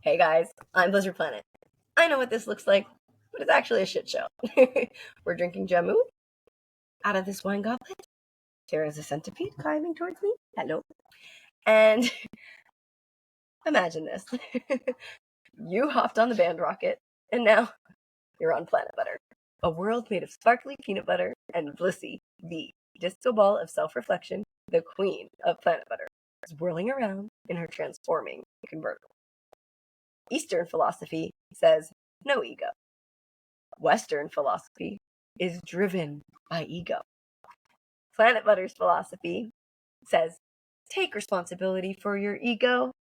Hey guys, I'm Blizzard Planet. I know what this looks like, but it's actually a shit show. We're drinking jamu out of this wine goblet. There is a centipede climbing towards me. Hello. And imagine this. You hopped on the band rocket, and now you're on Planet Butter. A world made of sparkly peanut butter and Blissi, the disco ball of self-reflection, the queen of Planet Butter, is whirling around in her transforming convertible. Eastern philosophy says no ego. Western philosophy is driven by ego. Planet Butter's philosophy says take responsibility for your ego.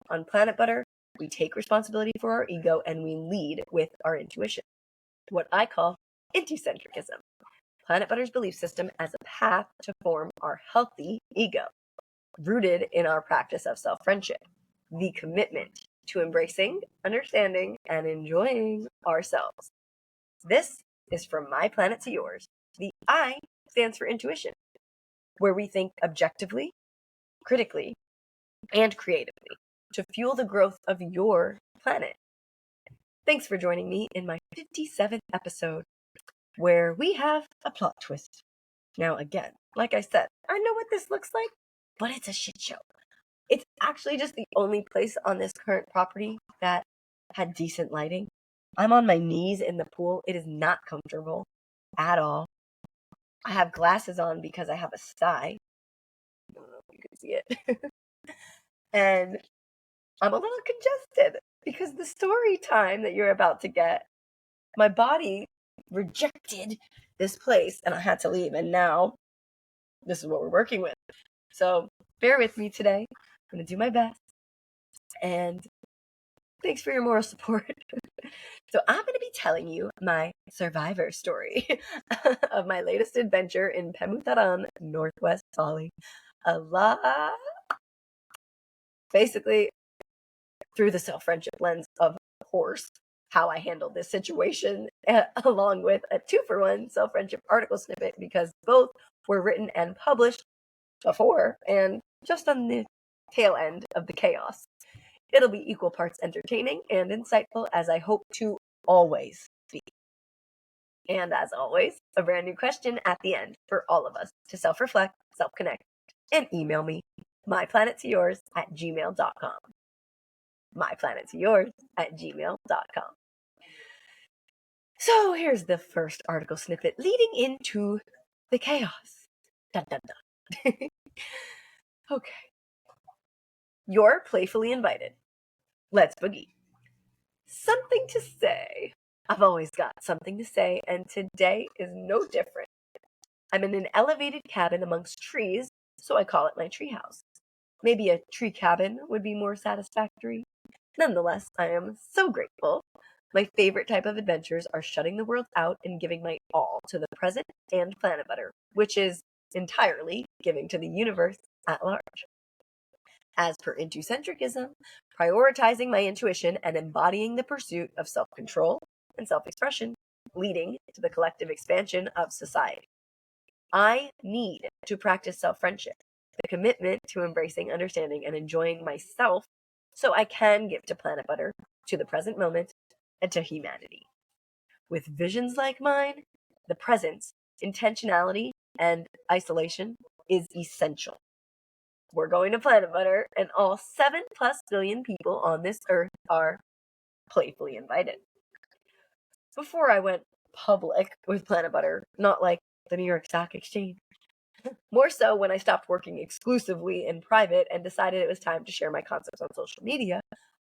On Planet Butter, we take responsibility for our ego and we lead with our intuition. What I call Intucentricism. Planet Butter's belief system as a path to form our healthy ego, rooted in our practice of self-friendship, the commitment to embracing, understanding, and enjoying ourselves. This is from my planet to yours. The I stands for intuition, where we think objectively, critically, and creatively to fuel the growth of your planet. Thanks for joining me in my 57th episode, where we have a plot twist. Now again, like I said, I know what this looks like, but it's a shit show. It's actually just the only place on this current property that had decent lighting. I'm on my knees in the pool. It is not comfortable at all. I have glasses on because I have a sty. I don't know if you can see it. And I'm a little congested because the story time that you're about to get, my body rejected this place and I had to leave. And now this is what we're working with. So bear with me today. I'm going to do my best. And thanks for your moral support. So I'm going to be telling you my survivor story of my latest adventure in Pemutaran, Northwest Bali. Basically, through the self-friendship lens of course, how I handled this situation, along with a 2-for-1 self-friendship article snippet, because both were written and published before and just on the tail end of the chaos. It'll be equal parts entertaining and insightful, as I hope to always be. And as always, a brand new question at the end for all of us to self-reflect, self-connect, and email me, myplanettoyours@gmail.com. myplanettoyours@gmail.com. So here's the first article snippet leading into the chaos. Dun, dun, dun. Okay. You're playfully invited. Let's boogie. Something to say. I've always got something to say, and today is no different. I'm in an elevated cabin amongst trees, so I call it my treehouse. Maybe a tree cabin would be more satisfactory. Nonetheless, I am so grateful. My favorite type of adventures are shutting the world out and giving my all to the present and Planet Butter, which is entirely giving to the universe at large. As per Intucentricism, prioritizing my intuition and embodying the pursuit of self-control and self-expression, leading to the collective expansion of society. I need to practice self-friendship, the commitment to embracing, understanding, and enjoying myself so I can give to Planet Butter, to the present moment, and to humanity. With visions like mine, the presence, intentionality, and isolation is essential. We're going to Planet Butter, and all 7+ billion people on this earth are playfully invited. Before I went public with Planet Butter, not like the New York Stock Exchange, more so when I stopped working exclusively in private and decided it was time to share my concepts on social media,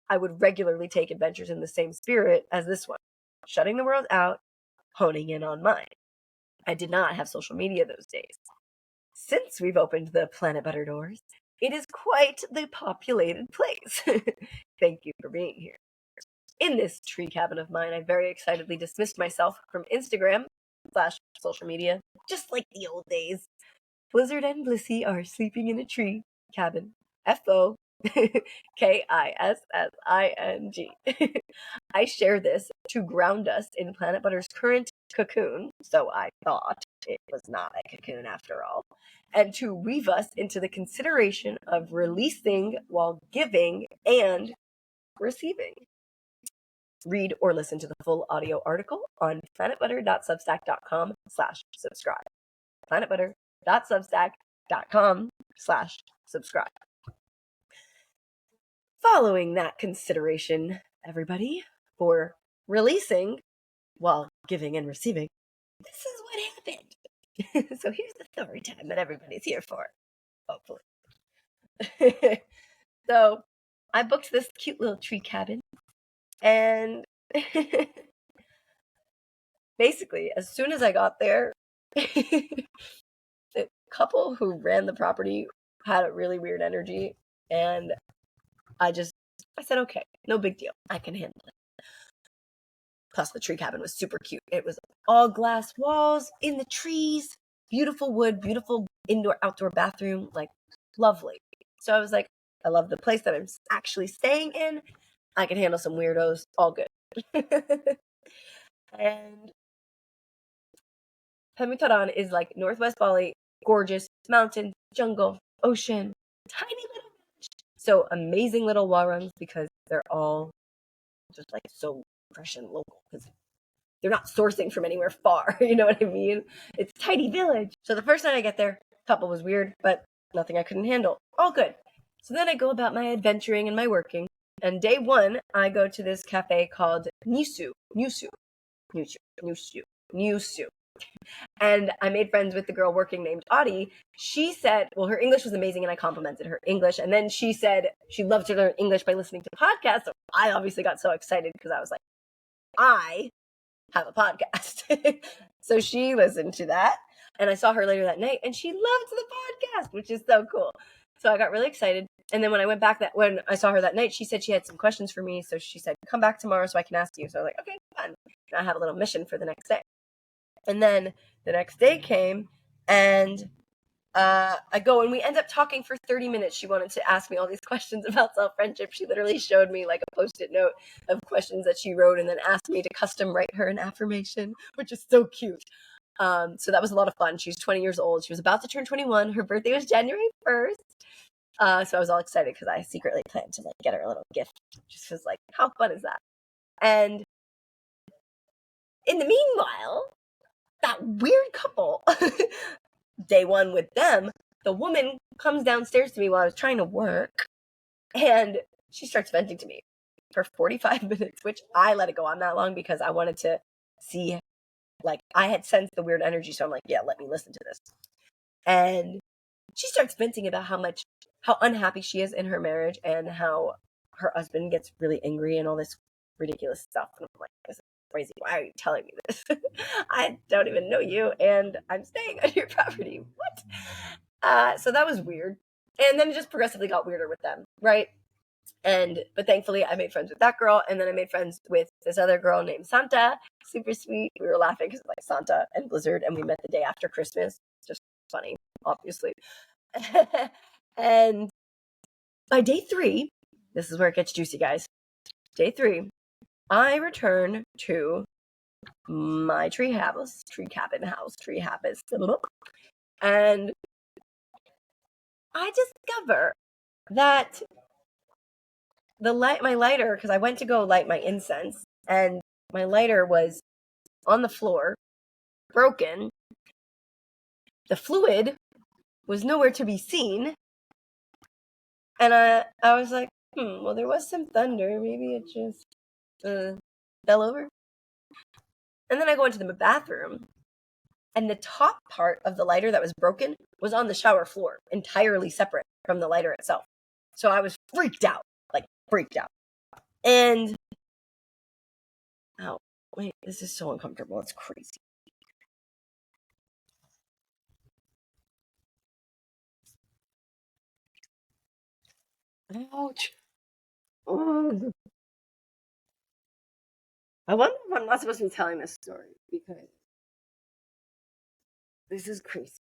I would regularly take adventures in the same spirit as this one, shutting the world out, honing in on mine. I did not have social media those days. Since we've opened the Planet Butter doors, it is quite the populated place. Thank you for being here. In this tree cabin of mine, I very excitedly dismissed myself from Instagram/social media, just like the old days. Blizzard and Blissi are sleeping in a tree cabin. FOKISSING. I share this to ground us in Planet Butter's current cocoon, so I thought it was not a cocoon after all, and to weave us into the consideration of releasing while giving and receiving. Read or listen to the full audio article on planetbutter.substack.com/subscribe. planetbutter.substack.com/subscribe. Following that consideration, everybody, for releasing while giving and receiving, this is what happened. So here's the story time that everybody's here for, hopefully. So I booked this cute little tree cabin, and basically, as soon as I got there, the couple who ran the property had a really weird energy, and I said, okay, no big deal. I can handle it. Plus, the tree cabin was super cute. It was all glass walls in the trees, beautiful wood, beautiful indoor-outdoor bathroom, like lovely. So I was like, I love the place that I'm actually staying in. I can handle some weirdos, all good. And Pemutaran is like Northwest Bali, gorgeous mountain, jungle, ocean, tiny little village. So amazing little warungs because they're all just like so fresh and local because they're not sourcing from anywhere far. You know what I mean? It's a tiny village. So the first night I get there, couple was weird, but nothing I couldn't handle. All good. So then I go about my adventuring and my working. And day one, I go to this cafe called Nisu. And I made friends with the girl working named Audie. She said, well, her English was amazing and I complimented her English. And then she said she loved to learn English by listening to podcasts. So I obviously got so excited because I was like, I have a podcast. So she listened to that. And I saw her later that night and she loved the podcast, which is so cool. So I got really excited. And then when I went back when I saw her that night, she said she had some questions for me. So she said, come back tomorrow so I can ask you. So I was like, okay, fun. And I have a little mission for the next day. And then the next day came and I go and we end up talking for 30 minutes. She wanted to ask me all these questions about self-friendship. She literally showed me like a post-it note of questions that she wrote and then asked me to custom write her an affirmation, which is so cute. So that was a lot of fun. She was 20 years old. She was about to turn 21. Her birthday was January 1st. So I was all excited because I secretly planned to like get her a little gift. Just was like, how fun is that? And in the meanwhile, that weird couple, day one with them, the woman comes downstairs to me while I was trying to work and she starts venting to me for 45 minutes, which I let it go on that long because I wanted to see, like, I had sensed the weird energy. So I'm like, yeah, let me listen to this. And she starts venting about how unhappy she is in her marriage and how her husband gets really angry and all this ridiculous stuff. And I'm like, this is crazy. Why are you telling me this? I don't even know you and I'm staying on your property. What? So that was weird. And then it just progressively got weirder with them, right? But thankfully I made friends with that girl, and then I made friends with this other girl named Santa. Super sweet. We were laughing because like Santa and Blizzard, and we met the day after Christmas. Just funny, obviously. And by day 3, this is where it gets juicy, guys. Day 3, I return to my tree cabin house, and I discover that my lighter, because I went to go light my incense, and my lighter was on the floor, broken. The fluid was nowhere to be seen, and I was like, well, there was some thunder. Maybe it just fell over. And then I go into the bathroom, and the top part of the lighter that was broken was on the shower floor, entirely separate from the lighter itself. So I was freaked out. And, oh, wait, this is so uncomfortable. It's crazy. Ouch. Oh. I wonder if I'm not supposed to be telling this story because this is crazy.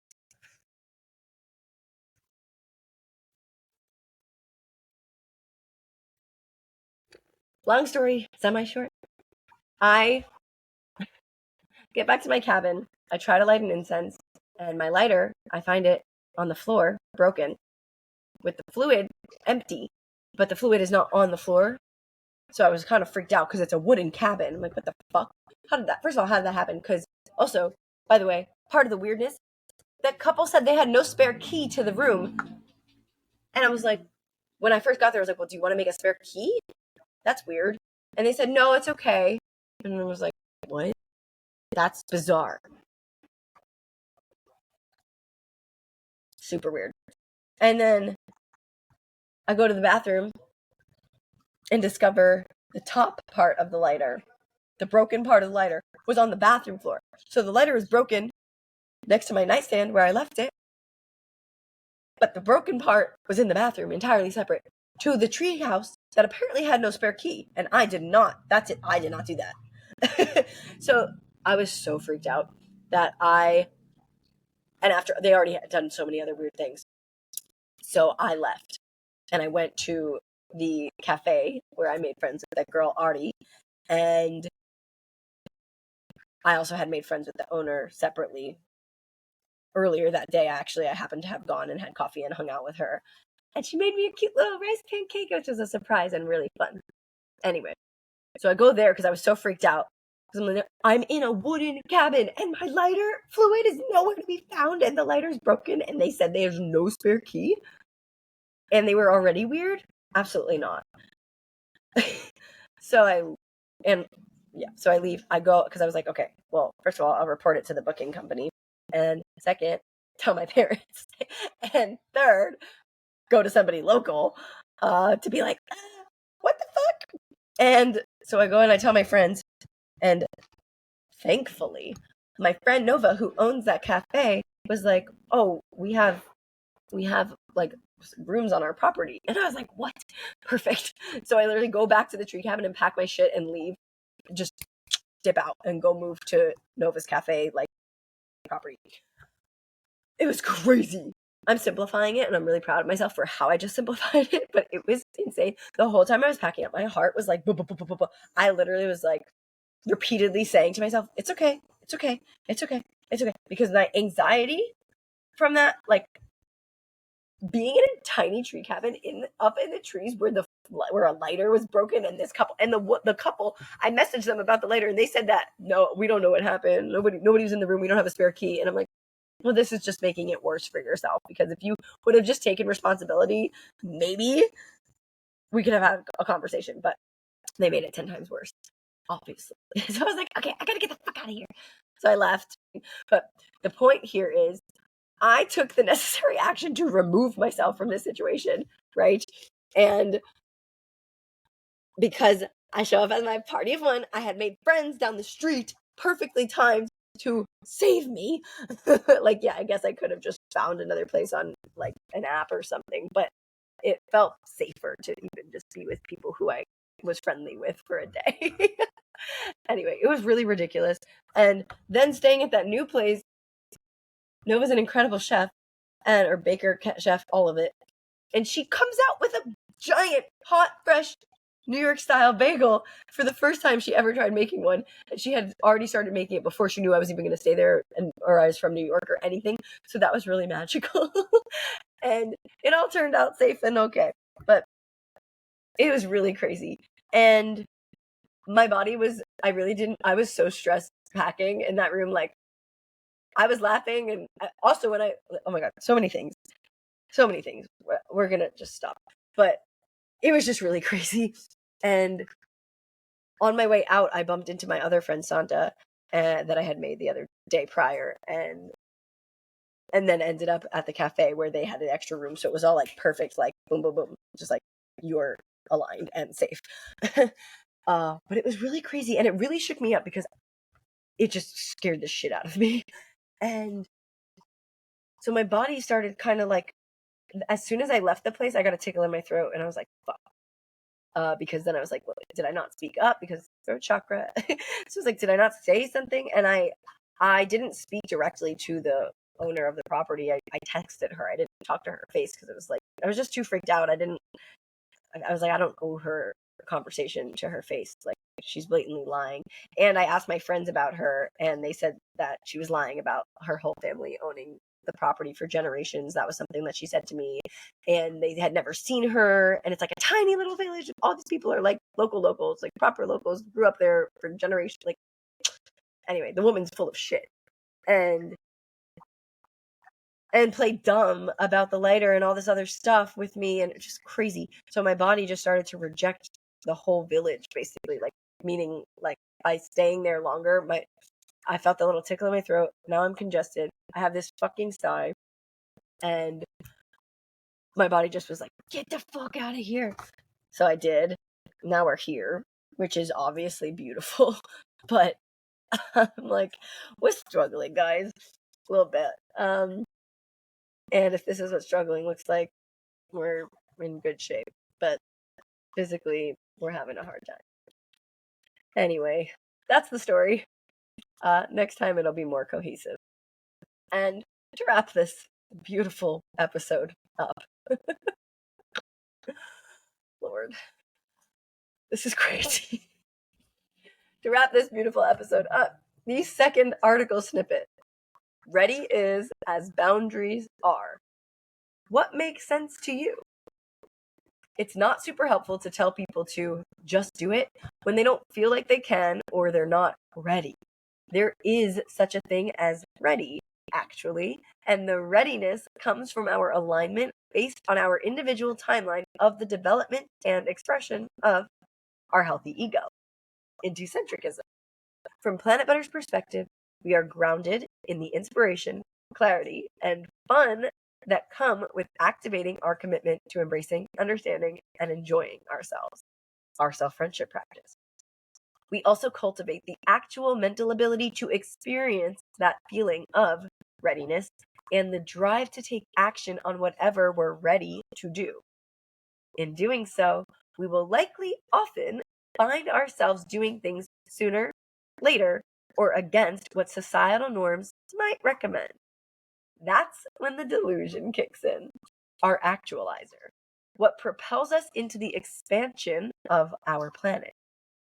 Long story, semi-short. I get back to my cabin. I try to light an incense, and my lighter, I find it on the floor, broken, with the fluid empty, but the fluid is not on the floor. So I was kind of freaked out because it's a wooden cabin. I'm like, what the fuck? First of all, how did that happen? Because also, by the way, part of the weirdness, that couple said they had no spare key to the room. And I was like, when I first got there, I was like, well, do you want to make a spare key? That's weird. And they said, no, it's okay. And I was like, what? That's bizarre. Super weird. And then I go to the bathroom and discover the top part of the lighter, the broken part of the lighter, was on the bathroom floor. So the lighter was broken next to my nightstand where I left it. But the broken part was in the bathroom, entirely separate to the tree house that apparently had no spare key. And I did not. That's it. I did not do that. So I was so freaked out that and after they already had done so many other weird things. So I left and I went to the cafe where I made friends with that girl, Artie. And I also had made friends with the owner separately. Earlier that day, I happened to have gone and had coffee and hung out with her. And she made me a cute little rice pancake, which was a surprise and really fun. Anyway, so I go there because I was so freaked out. I'm in a wooden cabin and my lighter fluid is nowhere to be found and the lighter's broken and they said there's no spare key. And they were already weird? Absolutely not. So I leave. I go because I was like, okay, well, first of all, I'll report it to the booking company. And second, tell my parents. And third, go to somebody local to be like, what the fuck? And so I go and I tell my friends. And thankfully, my friend Nova, who owns that cafe, was like, oh, we have like rooms on our property. And I was like, what? Perfect. So I literally go back to the tree cabin and pack my shit and leave, just dip out and go move to Nova's cafe, like property. It was crazy. I'm simplifying it and I'm really proud of myself for how I just simplified it, but it was insane. The whole time I was packing up, my heart was like, I literally was like repeatedly saying to myself, it's okay, it's okay, it's okay, it's okay. Because my anxiety from that, like being in a tiny tree cabin up in the trees where a lighter was broken and this couple and the couple, I messaged them about the lighter and they said that, no, we don't know what happened. Nobody was in the room. We don't have a spare key. And I'm like, well, this is just making it worse for yourself because if you would have just taken responsibility, maybe we could have had a conversation, but they made it 10 times worse, obviously. So I was like, okay, I gotta get the fuck out of here. So I left. But the point here is I took the necessary action to remove myself from this situation, right? And because I show up at my party of one, I had made friends down the street, perfectly timed to save me. Like, yeah, I guess I could have just found another place on like an app or something, but it felt safer to even just be with people who I was friendly with for a day. Anyway, it was really ridiculous. And then staying at that new place, Nova's an incredible chef or baker, chef, all of it. And she comes out with a giant, hot, fresh New York style bagel for the first time she ever tried making one. And she had already started making it before she knew I was even going to stay there or I was from New York or anything. So that was really magical. And it all turned out safe and okay. But it was really crazy. And my body I was so stressed packing in that room. Like, I was laughing. And also oh my God, so many things. We're going to just stop. But it was just really crazy. And on my way out, I bumped into my other friend, Santa, that I had made the other day prior. And then ended up at the cafe where they had an extra room. So it was all like perfect, like boom, boom, boom. Just like you're aligned and safe. But it was really crazy. And it really shook me up because it just scared the shit out of me. And so my body started kind of like, as soon as I left the place, I got a tickle in my throat and I was like, fuck. Because then I was like, well, did I not speak up? Because throat chakra. So I was like, did I not say something? And I didn't speak directly to the owner of the property. I texted her. I didn't talk to her face because it was like, I was just too freaked out. I was like, I don't owe her a conversation to her face. Like, she's blatantly lying. And I asked my friends about her and they said that she was lying about her whole family owning the property for generations. That was something that she said to me, and they had never seen her. And it's like a tiny little village. All these people are like locals, like proper locals, grew up there for generations. Like, anyway, the woman's full of shit and played dumb about the lighter and all this other stuff with me, and it's just crazy. So my body just started to reject the whole village, basically, like, meaning, like, by staying there longer, I felt the little tickle in my throat. Now I'm congested. I have this fucking sigh, and my body just was like, get the fuck out of here. So I did. Now we're here, which is obviously beautiful, but I'm like, we're struggling, guys, a little bit. And if this is what struggling looks like, we're in good shape. But physically, we're having a hard time. Anyway, that's the story. Next time it'll be more cohesive. And to wrap this beautiful episode up, Lord, this is crazy. To wrap this beautiful episode up, the second article snippet. Ready is as boundaries are. What makes sense to you? It's not super helpful to tell people to just do it when they don't feel like they can or they're not ready. There is such a thing as ready, actually, and the readiness comes from our alignment based on our individual timeline of the development and expression of our healthy ego. Intucentricism. From Planit Butter's perspective, we are grounded in the inspiration, clarity, and fun that come with activating our commitment to embracing, understanding, and enjoying ourselves, our self-friendship practice. We also cultivate the actual mental ability to experience that feeling of readiness and the drive to take action on whatever we're ready to do. In doing so, we will likely often find ourselves doing things sooner, later, or against what societal norms might recommend. That's when the delusion kicks in, our actualizer, what propels us into the expansion of our planet.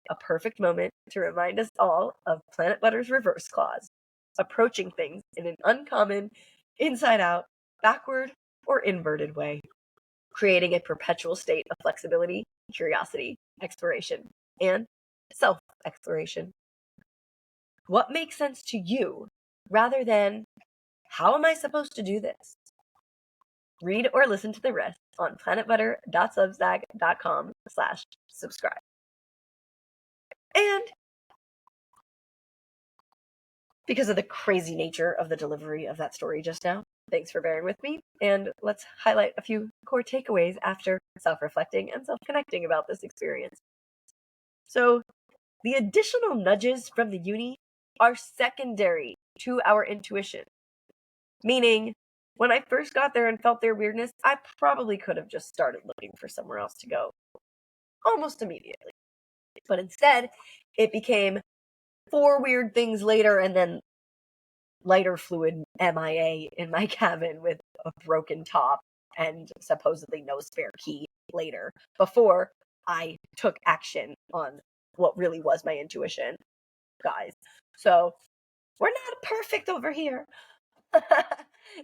A perfect moment to remind us all of Planit Butter's reverse clause, approaching things in an uncommon, inside-out, backward, or inverted way, creating a perpetual state of flexibility, curiosity, exploration, and self-exploration. What makes sense to you, rather than, how am I supposed to do this? Read or listen to the rest on planetbutter.substack.com/subscribe. And because of the crazy nature of the delivery of that story just now, thanks for bearing with me, and let's highlight a few core takeaways after self-reflecting and self-connecting about this experience. So, the additional nudges from the uni are secondary to our intuition. Meaning, when I first got there and felt their weirdness, I probably could have just started looking for somewhere else to go almost immediately. But instead, it became 4 weird things later and then lighter fluid MIA in my cabin with a broken top and supposedly no spare key later, before I took action on what really was my intuition, guys. So, we're not perfect over here.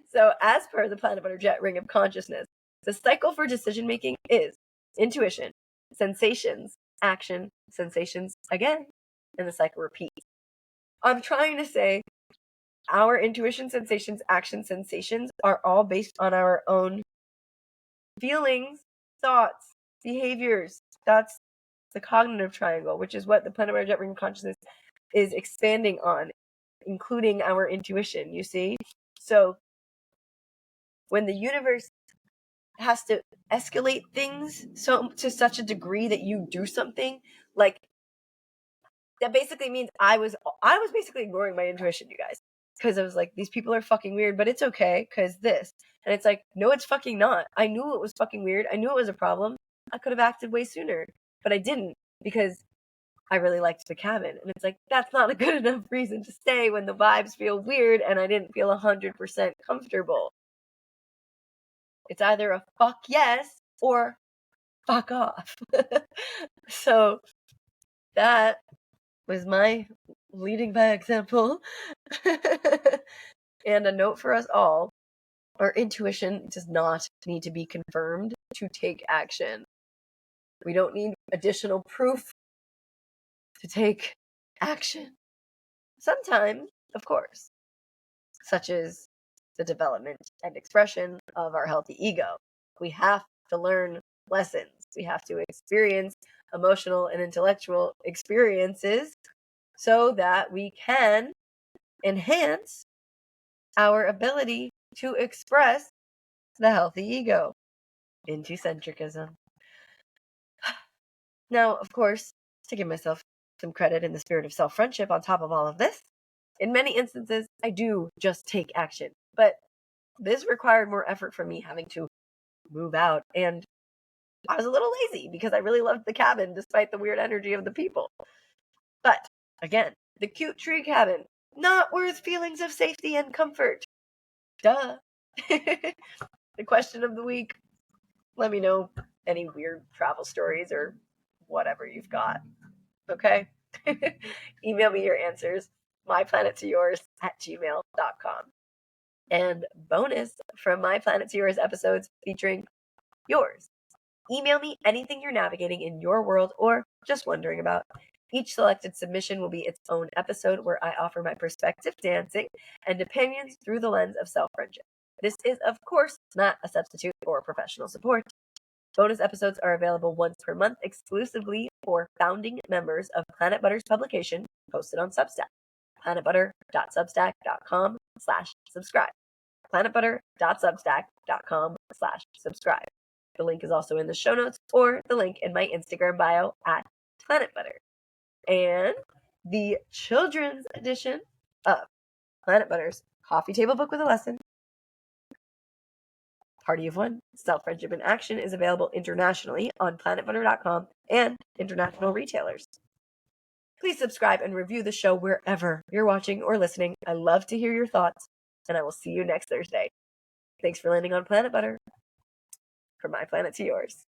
So, as per the Planit Butter Jet Ring of Consciousness, the cycle for decision making is intuition, sensations, action, sensations again, and the cycle repeats. I'm trying to say our intuition, sensations, action, sensations are all based on our own feelings, thoughts, behaviors. That's the cognitive triangle, which is what the Planit Butter Jet Ring of Consciousness is expanding on, including our intuition, you see? So, when the universe has to escalate things to such a degree that you do something, like, that basically means I was basically ignoring my intuition, you guys, because I was like, these people are fucking weird, but it's okay because this, and it's like, no, it's fucking not. I knew it was fucking weird. I knew it was a problem. I could have acted way sooner, but I didn't because I really liked the cabin. And it's like, that's not a good enough reason to stay when the vibes feel weird and I didn't feel 100% comfortable. It's either a fuck yes or fuck off. So that was my leading by example. And a note for us all Our intuition does not need to be confirmed to take action. We don't need additional proof to take action. Sometimes, of course, such as the development and expression of our healthy ego. We have to learn lessons. We have to experience emotional and intellectual experiences so that we can enhance our ability to express the healthy ego. Intucentricism. Now, of course, to give myself some credit in the spirit of self-friendship on top of all of this, in many instances, I do just take action. But this required more effort from me having to move out. And I was a little lazy because I really loved the cabin despite the weird energy of the people. But again, the cute tree cabin, not worth feelings of safety and comfort. Duh. The question of the week. Let me know any weird travel stories or whatever you've got. Okay? Email me your answers. myplanet2yours@gmail.com. And bonus from My Planet to Yours episodes featuring yours. Email me anything you're navigating in your world or just wondering about. Each selected submission will be its own episode where I offer my perspective, dancing, and opinions through the lens of self-friendship. This is, of course, not a substitute for professional support. Bonus episodes are available once per month exclusively for founding members of Planet Butter's publication, posted on Substack. planetbutter.substack.com/subscribe. planetbutter.substack.com/subscribe. The link is also in the show notes or the link in my Instagram bio @planetbutter. And the children's edition of Planet Butter's Coffee Table Book with a Lesson, Party of One, Self-Friendship in Action, is available internationally on planetbutter.com and international retailers. Please subscribe and review the show wherever you're watching or listening. I love to hear your thoughts, and I will see you next Thursday. Thanks for landing on Planet Butter. From my planet to yours.